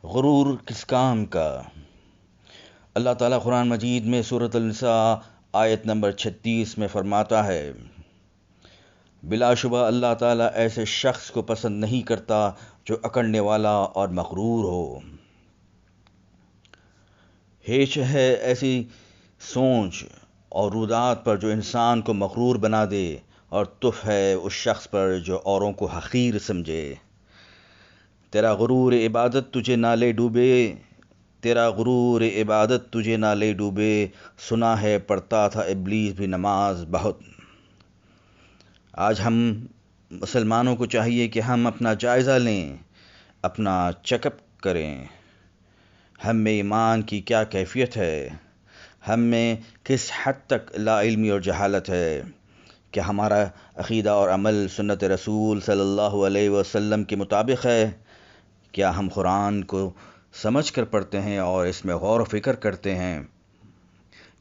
غرور کس کام کا؟ اللہ تعالیٰ قرآن مجید میں سورۃ النساء آیت نمبر 36 میں فرماتا ہے، بلا شبہ اللہ تعالیٰ ایسے شخص کو پسند نہیں کرتا جو اکڑنے والا اور مغرور ہو۔ ہیچ ہے ایسی سوچ اور رودات پر جو انسان کو مغرور بنا دے، اور تف ہے اس شخص پر جو اوروں کو حقیر سمجھے۔ تیرا غرور عبادت تجھے نہ لے ڈوبے، تیرا غرور عبادت تجھے نہ لے ڈوبے، سنا ہے پڑھتا تھا ابلیس بھی نماز بہت۔ آج ہم مسلمانوں کو چاہیے کہ ہم اپنا جائزہ لیں، اپنا چیک اپ کریں۔ ہم میں ایمان کی کیا کیفیت ہے؟ ہم میں کس حد تک لا علمی اور جہالت ہے؟ کیا ہمارا عقیدہ اور عمل سنت رسول صلی اللہ علیہ وسلم کے مطابق ہے؟ کیا ہم قرآن کو سمجھ کر پڑھتے ہیں اور اس میں غور و فکر کرتے ہیں؟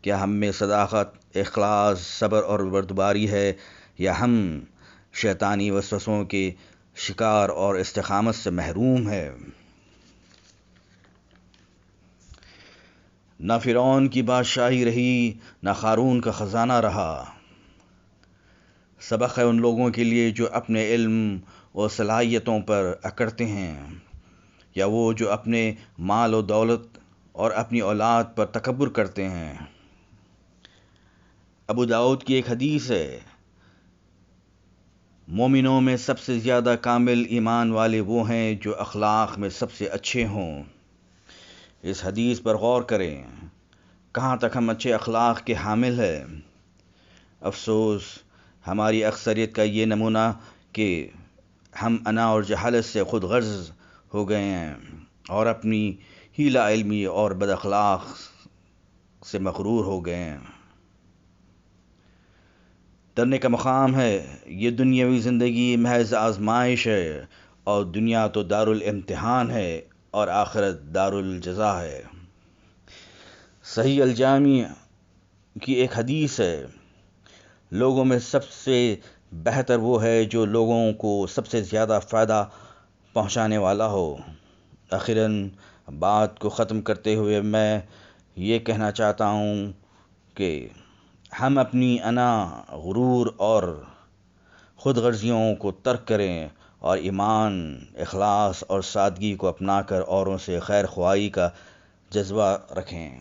کیا ہم میں صداقت، اخلاص، صبر اور بردباری ہے، یا ہم شیطانی وسوسوں کے شکار اور استقامت سے محروم ہے؟ نہ فرعون کی بادشاہی رہی، نہ قارون کا خزانہ رہا۔ سبق ہے ان لوگوں کے لیے جو اپنے علم و صلاحیتوں پر اکڑتے ہیں، یا وہ جو اپنے مال و دولت اور اپنی اولاد پر تکبر کرتے ہیں۔ ابو داؤد کی ایک حدیث ہے، مومنوں میں سب سے زیادہ کامل ایمان والے وہ ہیں جو اخلاق میں سب سے اچھے ہوں۔ اس حدیث پر غور کریں، کہاں تک ہم اچھے اخلاق کے حامل ہیں؟ افسوس ہماری اکثریت کا یہ نمونہ کہ ہم انا اور جہالت سے خود غرض ہو گئے ہیں اور اپنی ہی لا علمی اور بد اخلاق سے مغرور ہو گئے ہیں۔ ڈرنے کا مقام ہے، یہ دنیاوی زندگی محض آزمائش ہے، اور دنیا تو دارالامتحان ہے اور آخرت دارالجزا ہے۔ صحیح الجامع کی ایک حدیث ہے، لوگوں میں سب سے بہتر وہ ہے جو لوگوں کو سب سے زیادہ فائدہ پہنچانے والا ہو۔ آخراً بات کو ختم کرتے ہوئے میں یہ کہنا چاہتا ہوں کہ ہم اپنی انا، غرور اور خود غرضیوں کو ترک کریں اور ایمان، اخلاص اور سادگی کو اپنا کر اوروں سے خیر خواہی کا جذبہ رکھیں۔